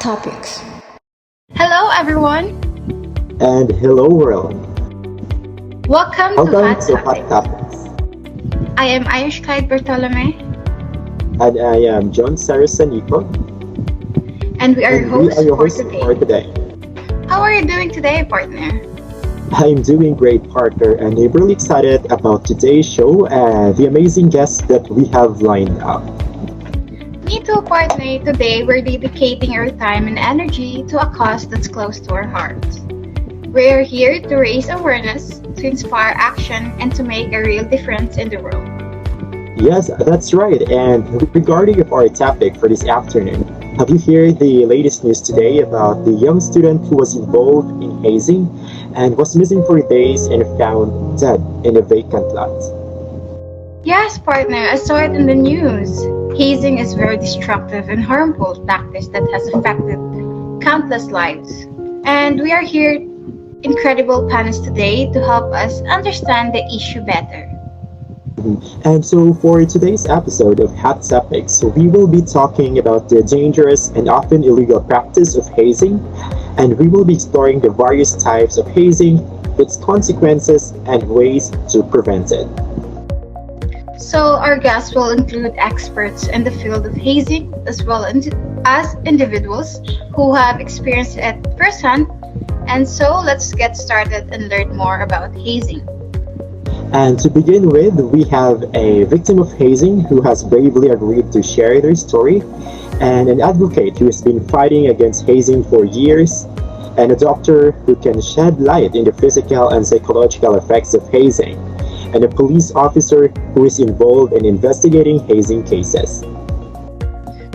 Topics. Hello, everyone. And hello world. Welcome to Welcome Hot to Hot Topics. Topics. I am Ayush Clyde Bartolome, And I am John Saracenico. and we are your And we are hosts your for hosts for today. today. How are you doing today, partner? I'm doing great, Parker, and I'm really excited about today's show and the amazing guests that we have lined up. Me too, partner. Today, we're dedicating our time and energy to a cause that's close to our hearts. We're here to raise awareness, to inspire action, and to make a real difference in the world. Yes, that's right. And regarding of our topic for this afternoon, have you heard the latest news today about the young student who was involved in hazing and was missing for days and found dead in a vacant lot? Yes, partner, I saw it in the news. Hazing is very destructive and harmful practice that has affected countless lives. And we are here, incredible panelists today, to help us understand the issue better. And so for today's episode of Hot Topics, we will be talking about the dangerous and often illegal practice of hazing, and we will be exploring the various types of hazing, its consequences, and ways to prevent it. So, our guests will include experts in the field of hazing as well as individuals who have experienced it firsthand. And so, let's get started and learn more about hazing. And to begin with, we have a victim of hazing who has bravely agreed to share their story, and an advocate who has been fighting against hazing for years, and a doctor who can shed light into physical and psychological effects of hazing, and a police officer who is involved in investigating hazing cases.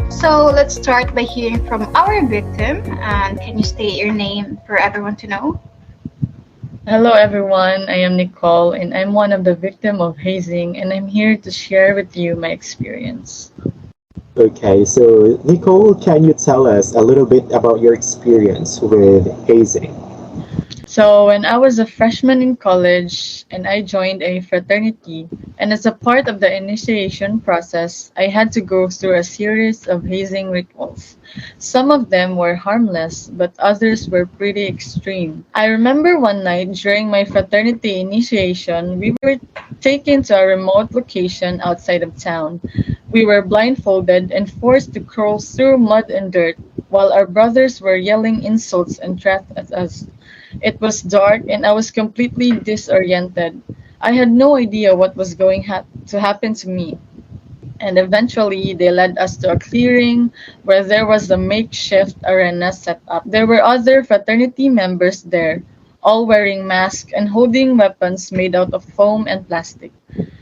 So, let's start by hearing from our victim. And can you state your name for everyone to know? Hello everyone, I am Nicole and I'm one of the victim of hazing and I'm here to share with you my experience. Okay, so Nicole, can you tell us a little bit about your experience with hazing? So when I was a freshman in college and I joined a fraternity, and as a part of the initiation process, I had to go through a series of hazing rituals. Some of them were harmless, but others were pretty extreme. I remember one night during my fraternity initiation, we were taken to a remote location outside of town. We were blindfolded and forced to crawl through mud and dirt while our brothers were yelling insults and threats at us. It was dark and I was completely disoriented. I had no idea what was going to happen to me. And eventually, they led us to a clearing where there was a makeshift arena set up. There were other fraternity members there, all wearing masks and holding weapons made out of foam and plastic.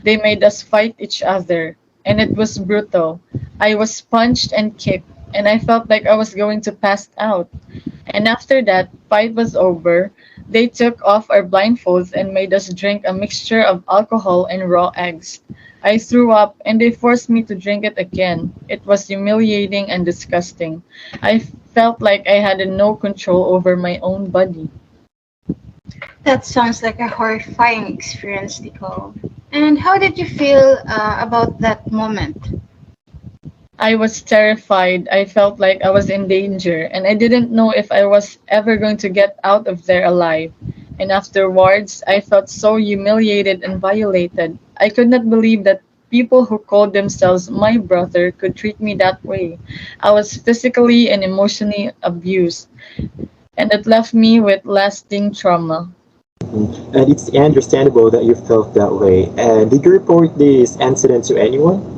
They made us fight each other, and it was brutal. I was punched and kicked, and I felt like I was going to pass out. And after that fight was over, they took off our blindfolds and made us drink a mixture of alcohol and raw eggs. I threw up and they forced me to drink it again. It was humiliating and disgusting. I felt like I had no control over my own body. That sounds like a horrifying experience, Nicole. And how did you feel about that moment? I was terrified. I felt like I was in danger, and I didn't know if I was ever going to get out of there alive. And afterwards, I felt so humiliated and violated. I could not believe that people who called themselves my brother could treat me that way. I was physically and emotionally abused, and it left me with lasting trauma. And it's understandable that you felt that way. And did you report this incident to anyone?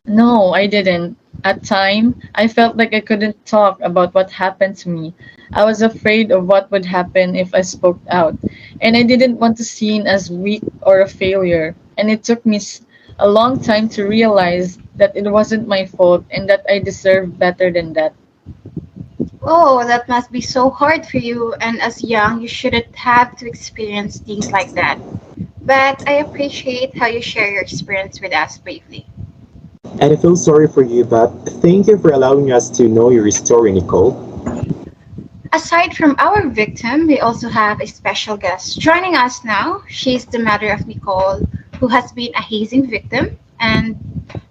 No, I didn't. At time, I felt like I couldn't talk about what happened to me. I was afraid of what would happen if I spoke out, and I didn't want to seen as weak or a failure. And it took me a long time to realize that it wasn't my fault and that I deserved better than that. Oh, that must be so hard for you, and as young, you shouldn't have to experience things like that. But I appreciate how you share your experience with us briefly. And I feel sorry for you, but thank you for allowing us to know your story, Nicole. Aside from our victim, we also have a special guest joining us now. She's the mother of Nicole, who has been a hazing victim. And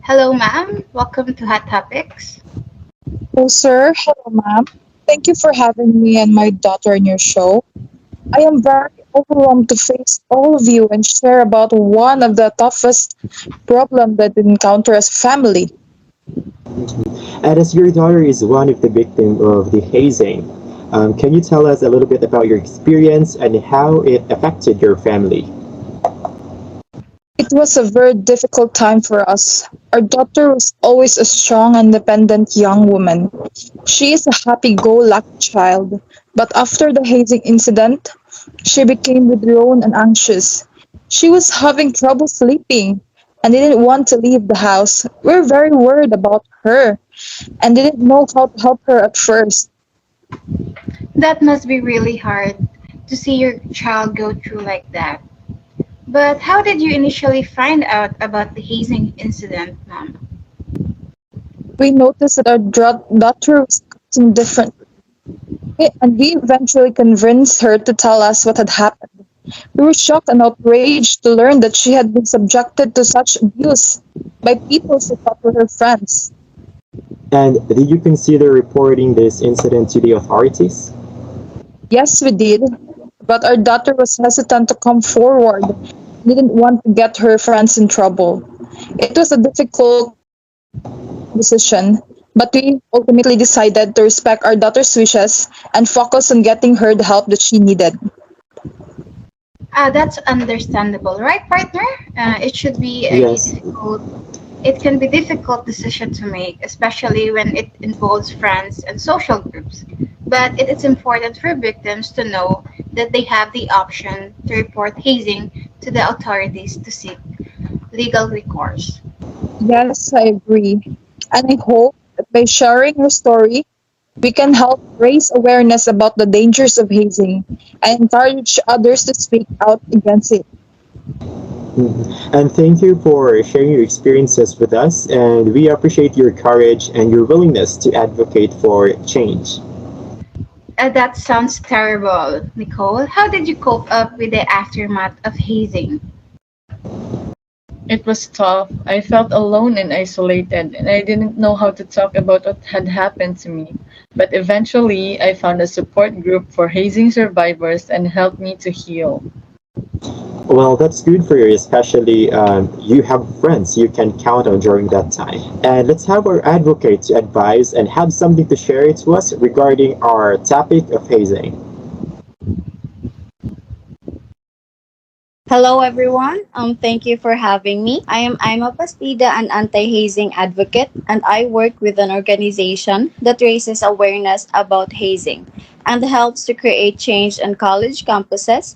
hello, ma'am. Welcome to Hot Topics. Hello, sir. Hello, ma'am. Thank you for having me and my daughter in your show. I am very overwhelmed to face all of you and share about one of the toughest problems that we encounter as a family. And as your daughter is one of the victims of the hazing, can you tell us a little bit about your experience and how it affected your family? It was a very difficult time for us. Our daughter was always a strong, independent young woman. She is a happy-go-lucky child, but after the hazing incident, she became withdrawn and anxious. She was having trouble sleeping and didn't want to leave the house. We were very worried about her and didn't know how to help her at first. That must be really hard to see your child go through like that. But how did you initially find out about the hazing incident, Mom? We noticed that our daughter was acting differently, and we eventually convinced her to tell us what had happened. We were shocked and outraged to learn that she had been subjected to such abuse by people she thought were her friends. And did you consider reporting this incident to the authorities? Yes, we did, but our daughter was hesitant to come forward, didn't want to get her friends in trouble. It was a difficult decision, but we ultimately decided to respect our daughter's wishes and focus on getting her the help that she needed. That's understandable, right, partner? It should be a Yes. difficult. It can be difficult decision to make, especially when it involves friends and social groups. But it is important for victims to know that they have the option to report hazing to the authorities to seek legal recourse. Yes, I agree. And I hope that by sharing her story, we can help raise awareness about the dangers of hazing and encourage others to speak out against it. Mhm. And thank you for sharing your experiences with us, and we appreciate your courage and your willingness to advocate for change. That sounds terrible, Nicole. How did you cope up with the aftermath of hazing? It was tough. I felt alone and isolated, and I didn't know how to talk about what had happened to me. But eventually, I found a support group for hazing survivors and helped me to heal. Well, that's good for you, especially you have friends you can count on during that time. And let's have our advocate to advise and have something to share to us regarding our topic of hazing. Hello, everyone. Thank you for having me. I'm a Pastida, an anti-hazing advocate, and I work with an organization that raises awareness about hazing and helps to create change on college campuses.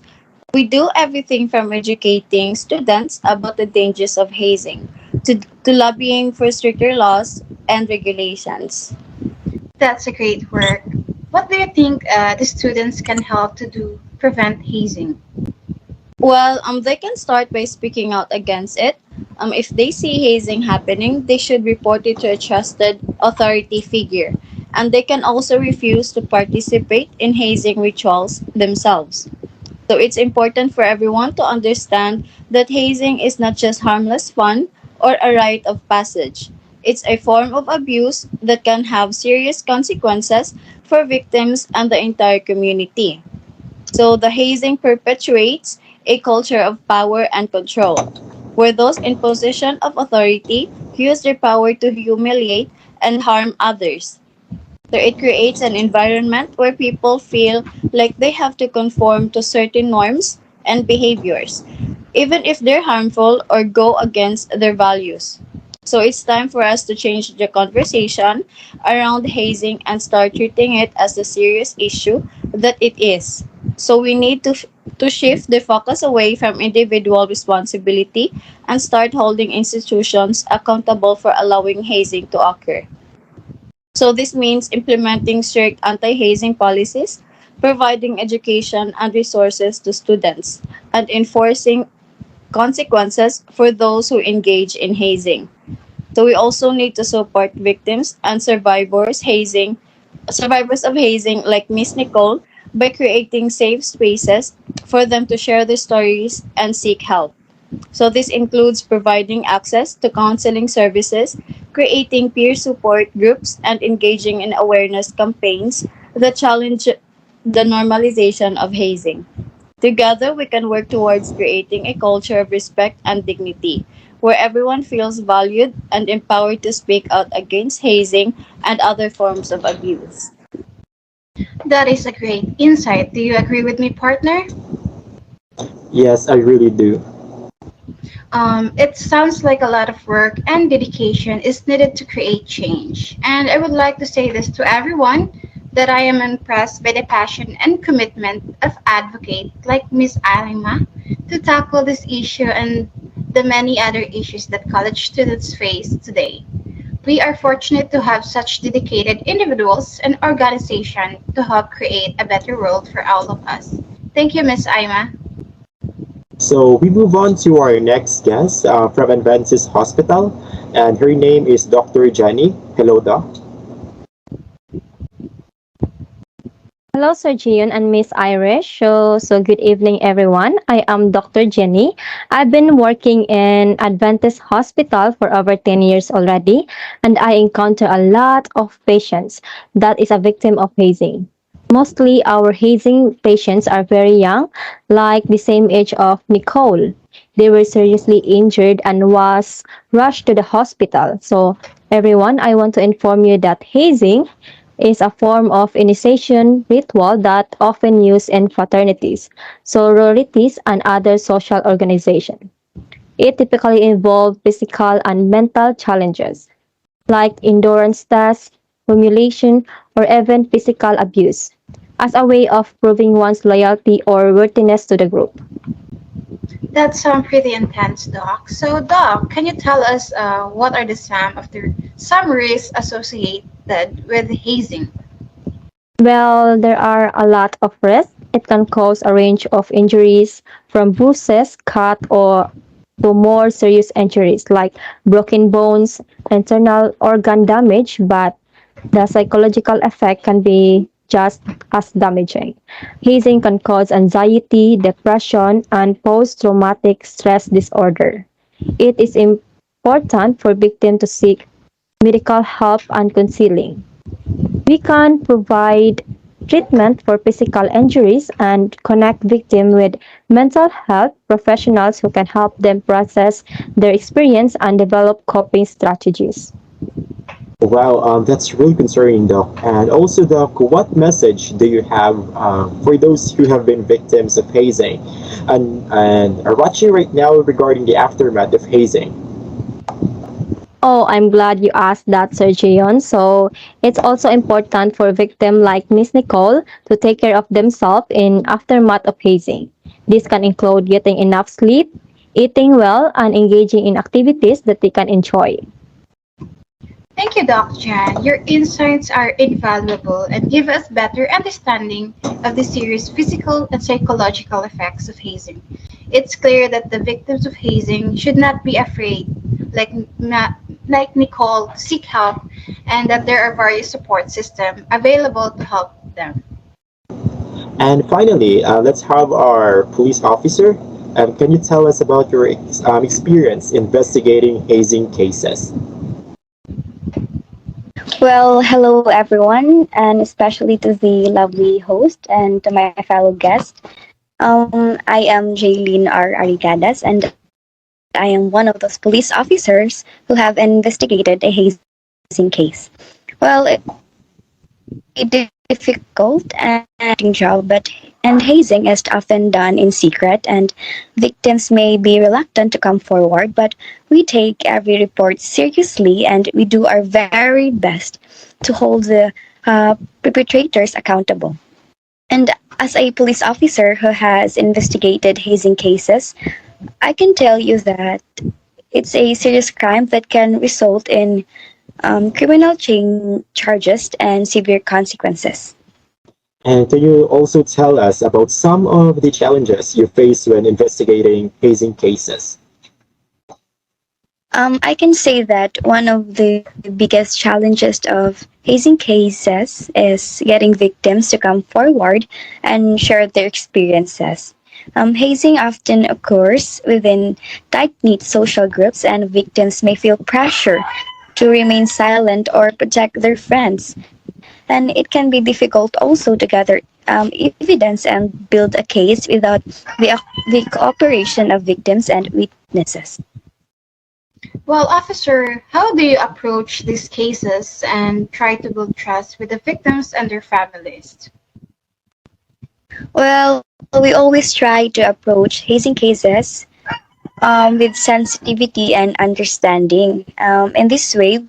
We do everything from educating students about the dangers of hazing to lobbying for stricter laws and regulations. That's a great work. What do you think the students can help to do prevent hazing? Well, they can start by speaking out against it. If they see hazing happening, they should report it to a trusted authority figure. And they can also refuse to participate in hazing rituals themselves. So it's important for everyone to understand that hazing is not just harmless fun or a rite of passage. It's a form of abuse that can have serious consequences for victims and the entire community. So the hazing perpetuates a culture of power and control, where those in position of authority use their power to humiliate and harm others. So it creates an environment where people feel like they have to conform to certain norms and behaviors, even if they're harmful or go against their values. So it's time for us to change the conversation around hazing and start treating it as a serious issue that it is. So we need to shift the focus away from individual responsibility and start holding institutions accountable for allowing hazing to occur. So this means implementing strict anti-hazing policies, providing education and resources to students, and enforcing consequences for those who engage in hazing. So we also need to support victims and survivors of hazing like Miss Nicole by creating safe spaces for them to share their stories and seek help. So this includes providing access to counseling services, creating peer support groups, and engaging in awareness campaigns the challenge the normalization of hazing. Together, we can work towards creating a culture of respect and dignity, where everyone feels valued and empowered to speak out against hazing and other forms of abuse. That is a great insight. Do you agree with me, partner? Yes, I really do. It sounds like a lot of work and dedication is needed to create change. And I would like to say this to everyone that I am impressed by the passion and commitment of advocates like Miss Alima to tackle this issue and the many other issues that college students face today. We are fortunate to have such dedicated individuals and organizations to help create a better world for all of us. Thank you, Miss Aima. So we move on to our next guest from Adventist Hospital, and her name is Dr. Jenny. Hello, Doc. Hello, Sir Jion and Miss Irish. So good evening, everyone. I am Dr. Jenny. I've been working in Adventist Hospital for over 10 years already, and I encounter a lot of patients that is a victim of hazing. Mostly our hazing patients are very young, like the same age of Nicole. They were seriously injured and was rushed to the hospital. So everyone, I want to inform you that hazing is a form of initiation ritual that often used in fraternities, sororities, and other social organizations. It typically involves physical and mental challenges like endurance tests, humiliation, or even physical abuse as a way of proving one's loyalty or worthiness to the group. That sounds pretty intense, Doc. So, Doc, can you tell us what are some risks associated with hazing? Well, there are a lot of risks. It can cause a range of injuries from bruises, cut, or to more serious injuries like broken bones, internal organ damage, but the psychological effect can be just as damaging. Hazing can cause anxiety, depression, and post-traumatic stress disorder. It is important for victims to seek medical help and counseling. We can provide treatment for physical injuries and connect victims with mental health professionals who can help them process their experience and develop coping strategies. Wow, that's really concerning, Doc. And also, Doc, what message do you have for those who have been victims of hazing and are watching right now regarding the aftermath of hazing? Oh, I'm glad you asked that, Sir Jion. So it's also important for victims like Miss Nicole to take care of themselves in aftermath of hazing. This can include getting enough sleep, eating well, and engaging in activities that they can enjoy. Thank you, Doc Jan. Your insights are invaluable and give us better understanding of the serious physical and psychological effects of hazing. It's clear that the victims of hazing should not be afraid, like like Nicole, to seek help, and that there are various support systems available to help them. And finally, let's have our police officer. Can you tell us about your experience investigating hazing cases? Well, hello everyone, and especially to the lovely host and to my fellow guest. I am Jaylene R. Arigadas, and I am one of those police officers who have investigated a hazing case. Well, it's a difficult and challenging job, and hazing is often done in secret, and victims may be reluctant to come forward, but we take every report seriously and we do our very best to hold the perpetrators accountable. And as a police officer who has investigated hazing cases, I can tell you that it's a serious crime that can result in criminal charges and severe consequences. And can you also tell us about some of the challenges you face when investigating hazing cases? I can say that one of the biggest challenges of hazing cases is getting victims to come forward and share their experiences. Hazing often occurs within tight knit social groups, and victims may feel pressure to remain silent or protect their friends. And it can be difficult also to gather evidence and build a case without the cooperation of victims and witnesses. Well, officer, how do you approach these cases and try to build trust with the victims and their families? Well, we always try to approach hazing cases with sensitivity and understanding. In this way,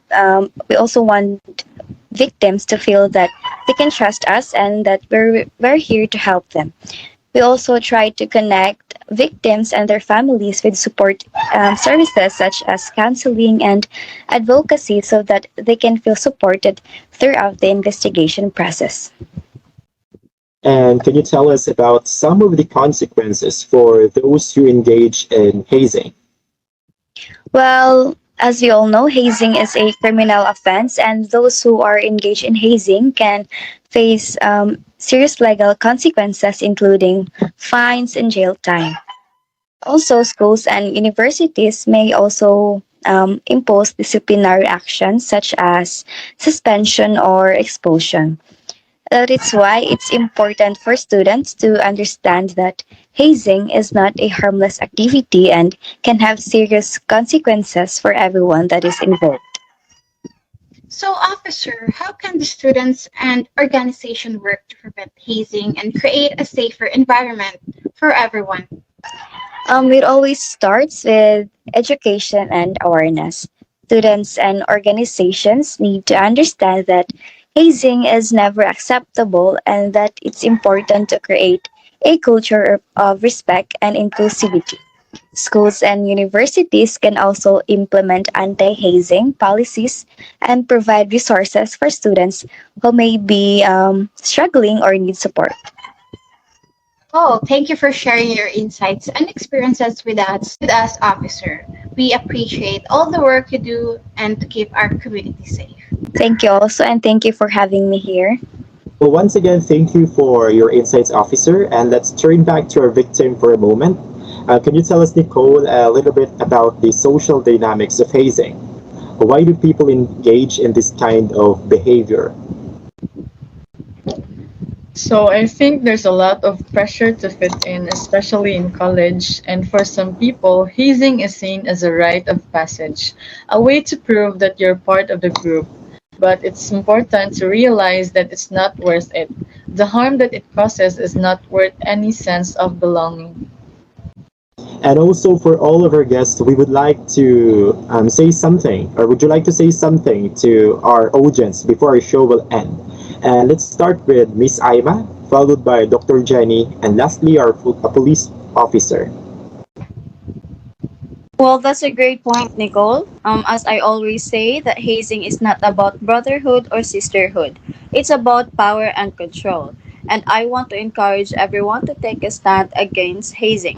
we also want victims to feel that they can trust us and that we're here to help them. We also try to connect victims and their families with support services such as counseling and advocacy so that they can feel supported throughout the investigation process. And can you tell us about some of the consequences for those who engage in hazing? Well, as we all know, hazing is a criminal offense, and those who are engaged in hazing can face serious legal consequences, including fines and jail time. Also, schools and universities may also impose disciplinary actions such as suspension or expulsion. That is why it's important for students to understand that hazing is not a harmless activity and can have serious consequences for everyone that is involved. So, officer, how can the students and organization work to prevent hazing and create a safer environment for everyone? It always starts with education and awareness. Students and organizations need to understand that hazing is never acceptable and that it's important to create a culture of respect and inclusivity. Schools and universities can also implement anti hazing policies and provide resources for students who may be struggling or need support. Oh, thank you for sharing your insights and experiences with us, officer. We appreciate all the work you do and to keep our community safe. Thank you also, and thank you for having me here. Well, once again, thank you for your insights, officer. And let's turn back to our victim for a moment. Can you tell us, Nicole, a little bit about the social dynamics of hazing? Why do people engage in this kind of behavior? So I think there's a lot of pressure to fit in, especially in college, and for some people, hazing is seen as a rite of passage, a way to prove that you're part of the group. But it's important to realize that it's not worth it. The harm that it causes is not worth any sense of belonging. And also for all of our guests, we would like to say something, or would you like to say something to our audience before our show will end? And let's start with Miss Iva, followed by Dr. Jenny, and lastly a police officer. Well, that's a great point, Nicole. As I always say, that hazing is not about brotherhood or sisterhood. It's about power and control. And I want to encourage everyone to take a stand against hazing.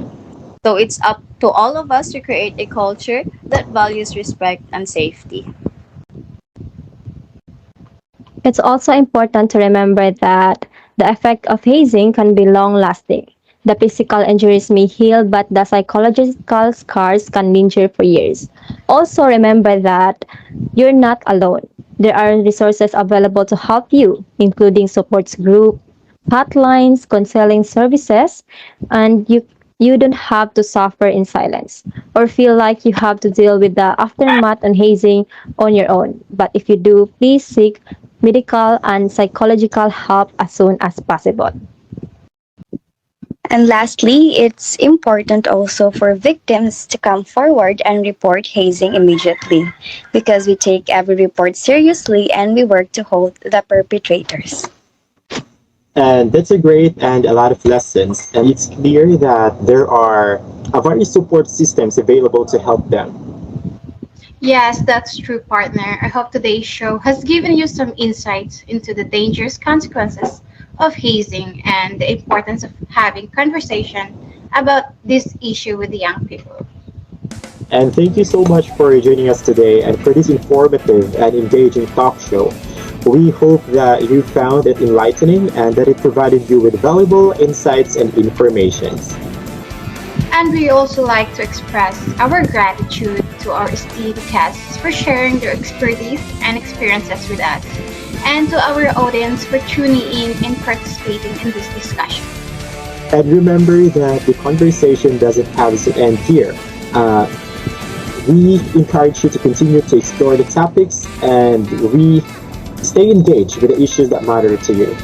So it's up to all of us to create a culture that values respect and safety. It's also important to remember that the effect of hazing can be long lasting. The physical injuries may heal, but the psychological scars can linger for years. Also, remember that you're not alone. There are resources available to help you, including supports group, hotlines, counseling services, and you don't have to suffer in silence or feel like you have to deal with the aftermath and hazing on your own. But if you do, please seek medical and psychological help as soon as possible. And lastly, it's important also for victims to come forward and report hazing immediately because we take every report seriously and we work to hold the perpetrators. And that's a great and a lot of lessons. And it's clear that there are various support systems available to help them. Yes, that's true, partner. I hope today's show has given you some insights into the dangerous consequences of hazing and the importance of having conversation about this issue with the young people. And thank you so much for joining us today and for this informative and engaging talk show. We hope that you found it enlightening and that it provided you with valuable insights and information. And we also like to express our gratitude to our esteemed guests for sharing their expertise and experiences with us. and to our audience for tuning in and participating in this discussion. And remember that the conversation doesn't have to end here. Uh, we encourage you to continue to explore the topics and we stay engaged with the issues that matter to you.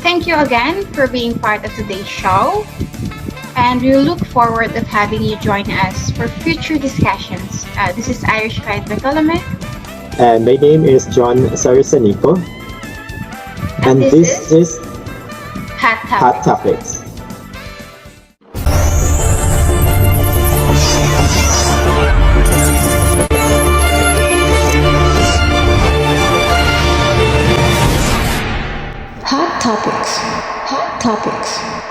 Thank you again for being part of today's show, and we look forward to having you join us for future discussions. This is Irish Pride Bartolome, And my name is John Sarasanico, and and this is Hot Hot Topics. Topics. Hot topics. Hot topics.